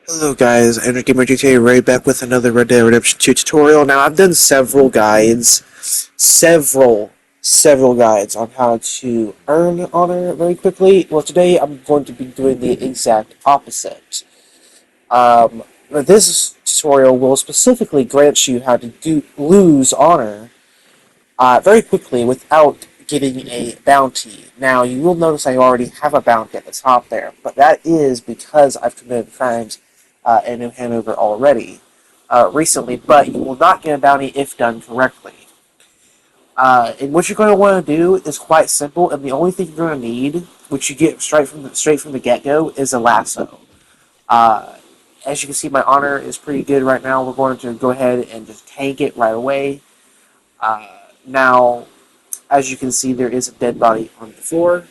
Hello guys, Gamer GTA right back with another Red Dead Redemption 2 tutorial. Now I've done several guides, several guides on how to earn honor very quickly. Well, today I'm going to be doing the exact opposite. This tutorial will specifically grant you how to lose honor very quickly without getting a bounty. Now you will notice I already have a bounty at the top there, but that is because I've committed crimes in New Hanover already recently, but you will not get a bounty if done correctly. And what you're going to want to do is quite simple, and the only thing you're going to need, which you get straight from the get go, is a lasso. Uh, as you can see, my honor is pretty good right now. We're going to go ahead and just tank it right away. Now, as you can see, there is a dead body on the floor.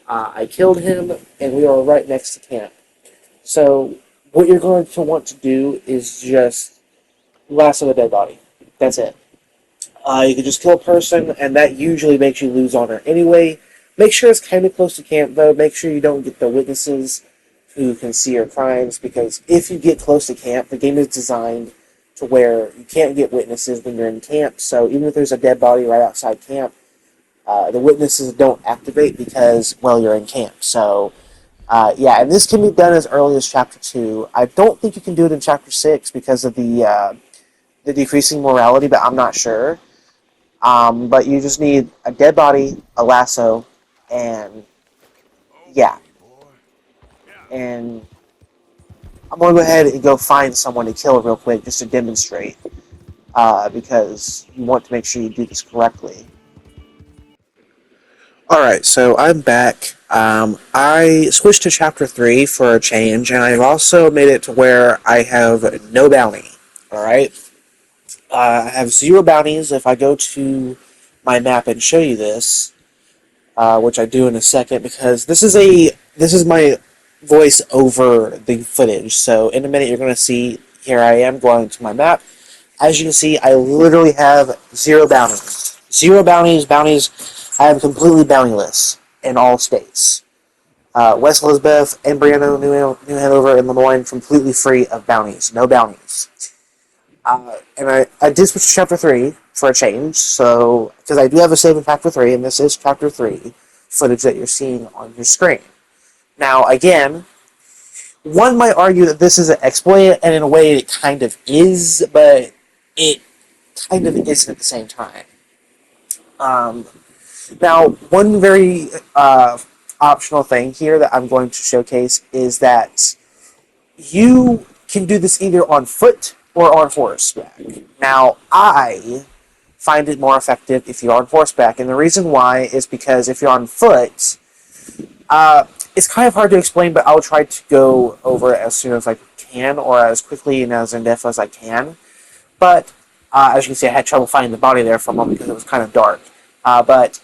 I killed him, and we are right next to camp. So what you're going to want to do is just lasso a dead body. That's it. You can just kill a person, and that usually makes you lose honor anyway. Make sure it's kind of close to camp, though. Make sure you don't get the witnesses who can see your crimes, because if you get close to camp, the game is designed to where you can't get witnesses when you're in camp. So even if there's a dead body right outside camp, the witnesses don't activate because, well, you're in camp. So yeah, and this can be done as early as Chapter 2. I don't think you can do it in Chapter 6 because of the decreasing morality, but I'm not sure. But you just need a dead body, a lasso, and yeah. And I'm going to go ahead and go find someone to kill real quick just to demonstrate, because you want to make sure you do this correctly. Alright, so I'm back. I switched to Chapter 3 for a change, and I've also made it to where I have no bounty. Alright? I have 0 bounties. If I go to my map and show you this, which I do in a second, because this is my voice over the footage. So in a minute you're going to see, here I am going to my map. As you can see, I literally have 0 bounties. 0 bounties. I am completely bountyless in all states. West Elizabeth, Embriano, New Hanover, and Lemoyne completely free of bounties. No bounties. And I did switch to Chapter 3 for a change, so because I do have a save in Chapter 3, and this is Chapter 3 footage that you're seeing on your screen. Now, again, one might argue that this is an exploit, and in a way it kind of is, but it kind of isn't at the same time. Now, one very optional thing here that I'm going to showcase is that you can do this either on foot or on horseback. Now, I find it more effective if you're on horseback, and the reason why is because if you're on foot, it's kind of hard to explain, but I'll try to go over it as soon as I can, or as quickly and as in-depth as I can. But, as you can see, I had trouble finding the body there for a moment because it was kind of dark. But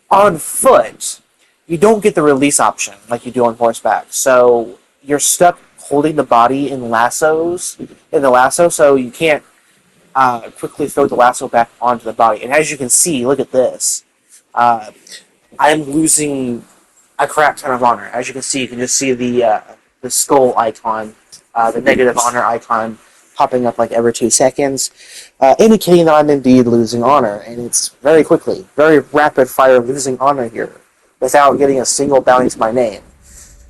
on foot, you don't get the release option like you do on horseback. So you're stuck holding the body in the lasso, so you can't quickly throw the lasso back onto the body. And as you can see, look at this. I'm losing a crap ton of honor. As you can see, you can just see the skull icon, the negative honor icon, popping up like every 2 seconds, indicating that I'm indeed losing honor, and it's very quickly, very rapid fire losing honor here, without getting a single bounty to my name.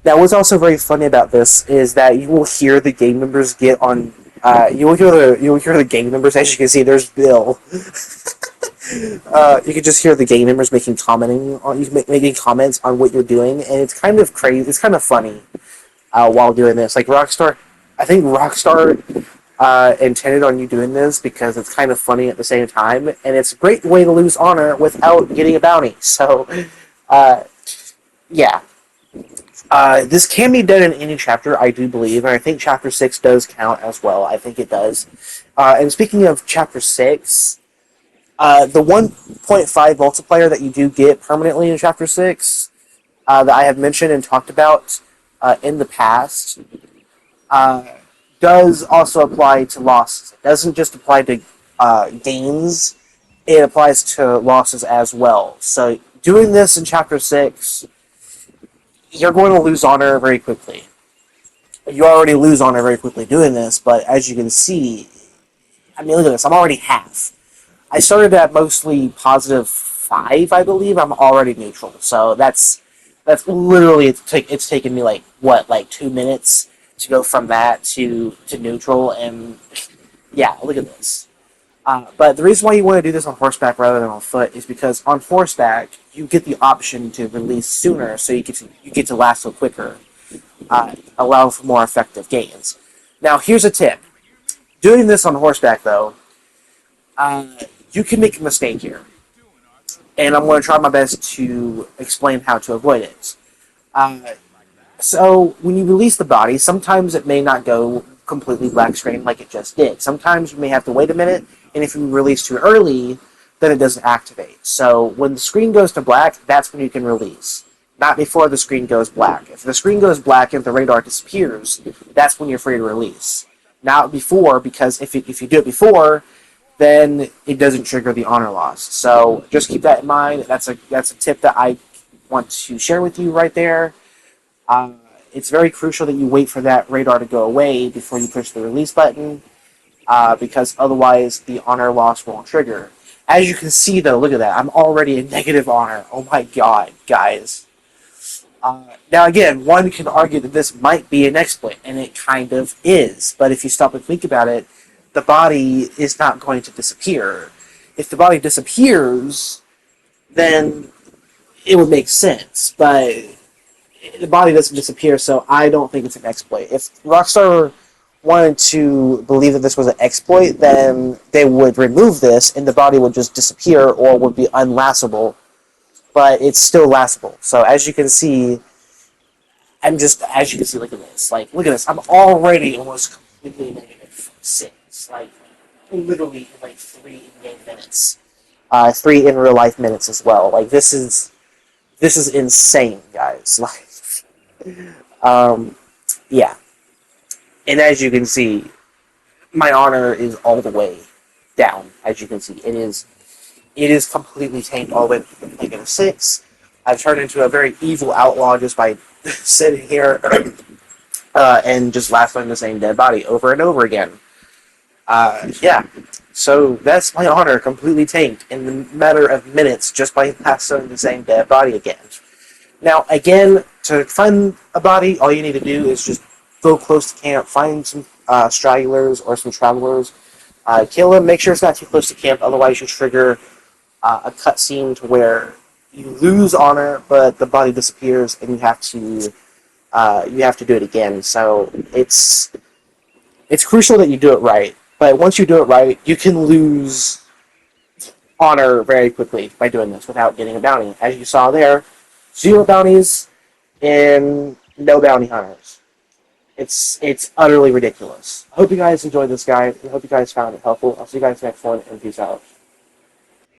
Now, what's also very funny about this is that you will hear the gang members get on. You will hear the gang members. As you can see, there's Bill. You can just hear the gang members making comments on what you're doing, and it's kind of crazy. It's kind of funny while doing this. Like Rockstar, I think Rockstar intended on you doing this because it's kind of funny at the same time, and it's a great way to lose honor without getting a bounty. So, yeah. This can be done in any chapter, I do believe, and I think Chapter 6 does count as well. I think it does. And speaking of Chapter 6, the 1.5 multiplier that you do get permanently in Chapter 6, that I have mentioned and talked about in the past, does also apply to losses. It doesn't just apply to gains, it applies to losses as well. So doing this in Chapter 6, you're going to lose honor very quickly. You already lose honor very quickly doing this, but as you can see, I mean, look at this. I'm already half. I started at mostly +5, I believe. I'm already neutral, so that's literally it's taken me like what, like 2 minutes to go from that to neutral, and yeah, look at this. But the reason why you want to do this on horseback rather than on foot is because on horseback you get the option to release sooner, so you get to lasso quicker, allow for more effective gains. Now, here's a tip: doing this on horseback, though, uh, you can make a mistake here, and I'm going to try my best to explain how to avoid it. Uh, So when you release the body, sometimes it may not go completely black screen like it just did. Sometimes you may have to wait a minute, and if you release too early, then it doesn't activate. So when the screen goes to black, that's when you can release. Not before the screen goes black. If the screen goes black and the radar disappears, that's when you're free to release. Not before, because if you do it before, then it doesn't trigger the honor loss. So just keep that in mind. That's a tip that I want to share with you right there. Uh, it's very crucial that you wait for that radar to go away before you push the release button, because otherwise the honor loss won't trigger. As you can see, though, look at that. I'm already in negative honor. Oh my god, guys. Now, again, one can argue that this might be an exploit, and it kind of is. But if you stop and think about it, the body is not going to disappear. If the body disappears, then it would make sense. But the body doesn't disappear, so I don't think it's an exploit. If Rockstar wanted to believe that this was an exploit, then they would remove this, and the body would just disappear or would be unlassable. But it's still lassable. So as you can see, look at this. Like, look at this. I'm already almost completely -6. Like, literally in like 3 in-game minutes. 3 in real life minutes as well. Like, this is insane, guys. Like, yeah. And as you can see, my honor is all the way down. As you can see, it is completely tanked all the way to -6. I've turned into a very evil outlaw just by sitting here and just lassoing the same dead body over and over again. Yeah. So that's my honor completely tanked in the matter of minutes just by lassoing the same dead body again. Now, again, to find a body, all you need to do is just go close to camp, find some stragglers or some travelers, kill them, make sure it's not too close to camp, otherwise you trigger a cutscene to where you lose honor, but the body disappears, and you have to do it again. So it's crucial that you do it right. But once you do it right, you can lose honor very quickly by doing this without getting a bounty. As you saw there, 0 bounties and no bounty hunters. It's utterly ridiculous. I hope you guys enjoyed this guide. I hope you guys found it helpful. I'll see you guys next one, and peace out.